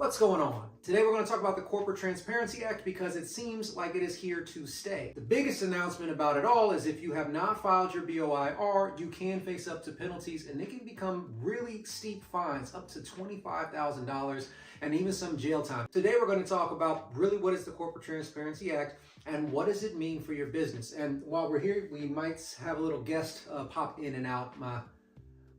What's going on? Today we're going to talk about the Corporate Transparency Act because it seems like it is here to stay. The biggest announcement about it all is if you have not filed your BOIR, you can face up to penalties and it can become really steep fines, up to $25,000 and even some jail time. Today we're going to talk about really what is the Corporate Transparency Act and what does it mean for your business. And while we're here, we might have a little guest pop in and out. My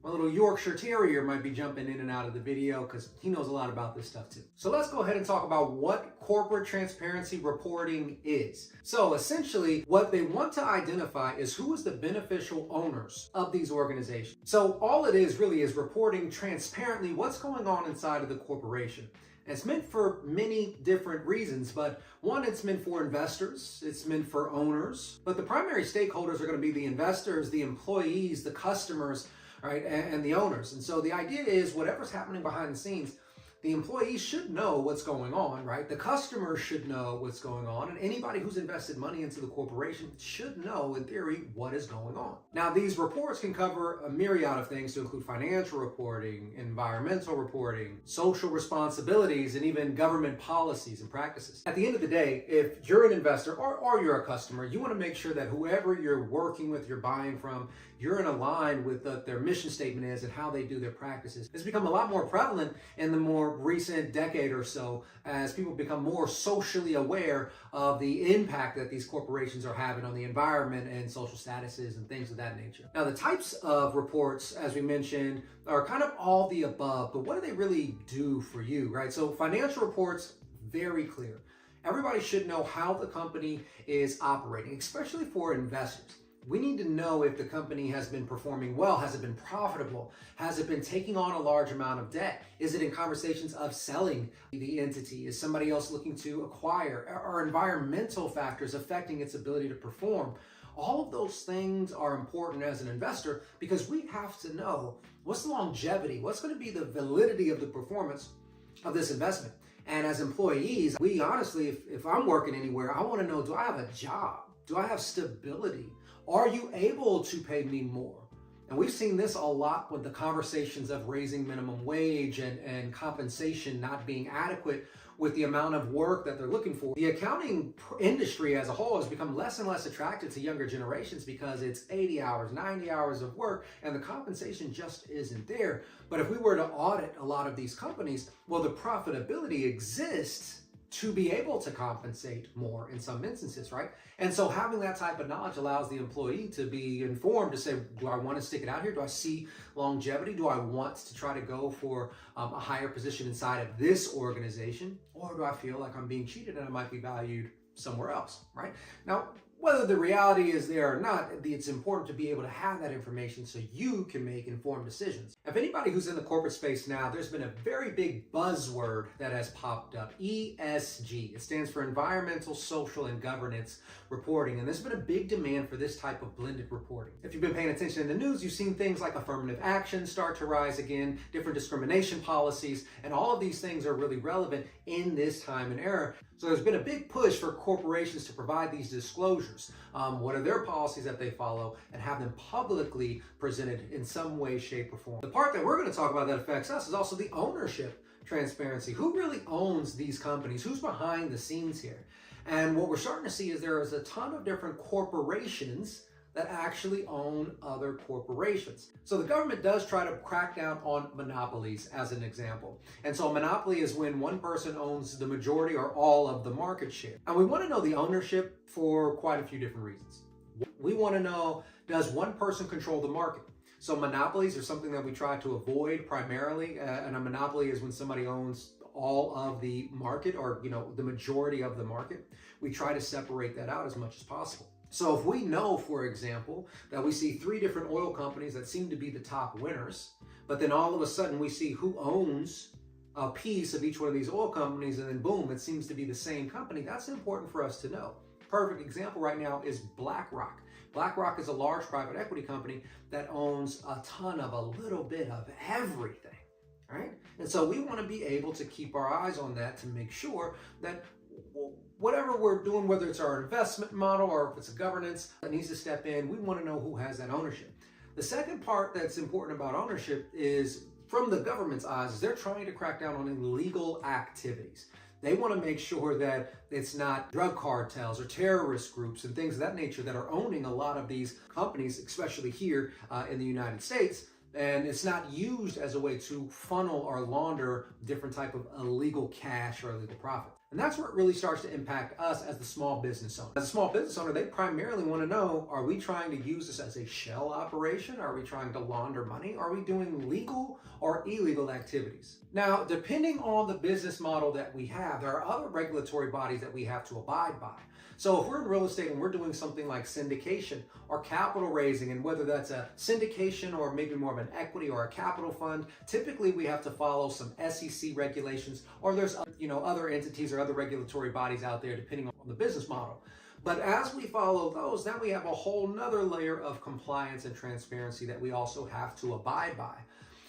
little Yorkshire Terrier might be jumping in and out of the video because he knows a lot about this stuff too. So let's go ahead and talk about what corporate transparency reporting is. So essentially what they want to identify is who is the beneficial owners of these organizations. So all it is really is reporting transparently what's going on inside of the corporation. And it's meant for many different reasons, but one, it's meant for investors, it's meant for owners, but the primary stakeholders are going to be the investors, the employees, the customers, right, and the owners. And so the idea is whatever's happening behind the scenes, the employees should know what's going on, right? The customers should know what's going on, and anybody who's invested money into the corporation should know, in theory, what is going on. Now, these reports can cover a myriad of things to include financial reporting, environmental reporting, social responsibilities, and even government policies and practices. At the end of the day, if you're an investor or you're a customer, you want to make sure that whoever you're working with, you're buying from, you're in a line with what their mission statement is and how they do their practices. It's become a lot more prevalent in the more recent decade or so as people become more socially aware of the impact that these corporations are having on the environment and social statuses and things of that nature. Now, the types of reports, as we mentioned, are kind of all the above, but what do they really do for you, right? So financial reports, very clear. Everybody should know how the company is operating, especially for investors. We need to know if the company has been performing well. Has it been profitable? Has it been taking on a large amount of debt? Is it in conversations of selling the entity? Is somebody else looking to acquire? Are environmental factors affecting its ability to perform? All of those things are important as an investor because we have to know what's the longevity, what's going to be the validity of the performance of this investment. And as employees, we honestly, if I'm working anywhere, I want to know, do I have a job? Do I have stability? Are you able to pay me more? And we've seen this a lot with the conversations of raising minimum wage and compensation not being adequate with the amount of work that they're looking for. The accounting industry as a whole has become less and less attractive to younger generations because it's 80 hours, 90 hours of work, and the compensation just isn't there. But if we were to audit a lot of these companies, well, the profitability exists to be able to compensate more in some instances, right? And so having that type of knowledge allows the employee to be informed to say, do I want to stick it out here? Do I see longevity? Do I want to try to go for a higher position inside of this organization? Or do I feel like I'm being cheated and I might be valued somewhere else, right? Now, whether the reality is there or not, it's important to be able to have that information so you can make informed decisions. If anybody who's in the corporate space now, there's been a very big buzzword that has popped up, ESG. It stands for Environmental, Social, and Governance Reporting, and there's been a big demand for this type of blended reporting. If you've been paying attention in the news, you've seen things like affirmative action start to rise again, different discrimination policies, and all of these things are really relevant in this time and era. So there's been a big push for corporations to provide these disclosures. What are their policies that they follow and have them publicly presented in some way, shape, or form. The part that we're going to talk about that affects us is also the ownership transparency. Who really owns these companies? Who's behind the scenes here? And what we're starting to see is there is a ton of different corporations that actually own other corporations. So the government does try to crack down on monopolies as an example. And so a monopoly is when one person owns the majority or all of the market share. And we want to know the ownership for quite a few different reasons. We want to know, does one person control the market? So monopolies are something that we try to avoid primarily, and a monopoly is when somebody owns all of the market or, the majority of the market. We try to separate that out as much as possible. So if we know, for example, that we see 3 different oil companies that seem to be the top winners, but then all of a sudden we see who owns a piece of each one of these oil companies, and then boom, it seems to be the same company, that's important for us to know. Perfect example right now is BlackRock. BlackRock is a large private equity company that owns a ton of a little bit of everything, right? And so we want to be able to keep our eyes on that to make sure that whatever we're doing, whether it's our investment model or if it's a governance that needs to step in, we want to know who has that ownership. The second part that's important about ownership is from the government's eyes is they're trying to crack down on illegal activities. They want to make sure that it's not drug cartels or terrorist groups and things of that nature that are owning a lot of these companies, especially here in the United States. And it's not used as a way to funnel or launder different type of illegal cash or illegal profit. And that's where it really starts to impact us as the small business owner. As a small business owner, they primarily want to know, are we trying to use this as a shell operation? Are we trying to launder money? Are we doing legal or illegal activities? Now, depending on the business model that we have, there are other regulatory bodies that we have to abide by. So if we're in real estate and we're doing something like syndication or capital raising, and whether that's a syndication or maybe more of an equity or a capital fund, typically we have to follow some SEC regulations, or there's other entities or other regulatory bodies out there depending on the business model. But as we follow those, then we have a whole nother layer of compliance and transparency that we also have to abide by.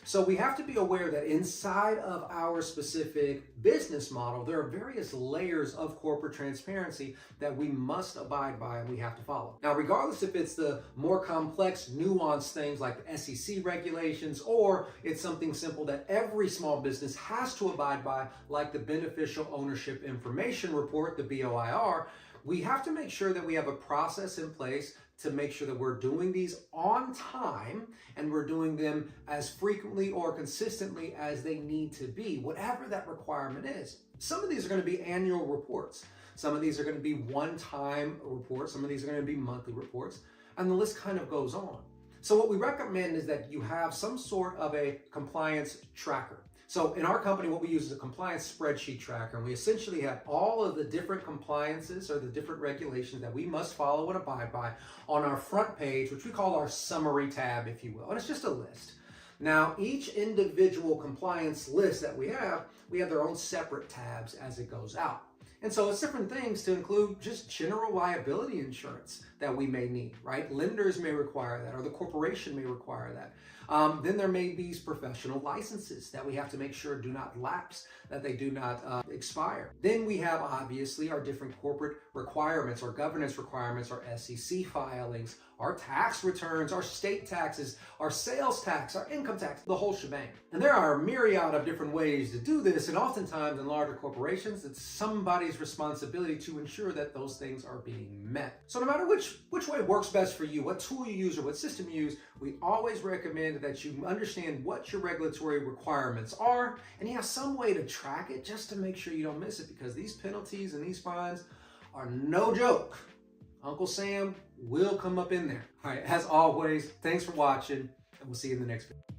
So we have to be aware that inside of our specific business model, there are various layers of corporate transparency that we must abide by and we have to follow. Now, regardless if it's the more complex, nuanced things like the SEC regulations, or it's something simple that every small business has to abide by, like the Beneficial Ownership Information Report, the BOIR, we have to make sure that we have a process in place to make sure that we're doing these on time and we're doing them as frequently or consistently as they need to be, whatever that requirement is. Some of these are going to be annual reports. Some of these are going to be one-time reports. Some of these are going to be monthly reports. And the list kind of goes on. So what we recommend is that you have some sort of a compliance tracker. So in our company, what we use is a compliance spreadsheet tracker, and we essentially have all of the different compliances or the different regulations that we must follow and abide by on our front page, which we call our summary tab, if you will. And it's just a list. Now, each individual compliance list that we have their own separate tabs as it goes out. And so it's different things to include just general liability insurance that we may need, right? Lenders may require that, or the corporation may require that. Then there may be professional licenses that we have to make sure do not lapse, that they do not expire. Then we have obviously our different corporate requirements, our governance requirements, our SEC filings, our tax returns, our state taxes, our sales tax, our income tax, the whole shebang. And there are a myriad of different ways to do this, and oftentimes in larger corporations, it's somebody's responsibility to ensure that those things are being met. So no matter which way works best for you, what tool you use or what system you use, we always recommend that you understand what your regulatory requirements are, and you have some way to track it just to make sure you don't miss it, because these penalties and these fines are no joke. Uncle Sam will come up in there. All right, as always, thanks for watching, and we'll see you in the next video.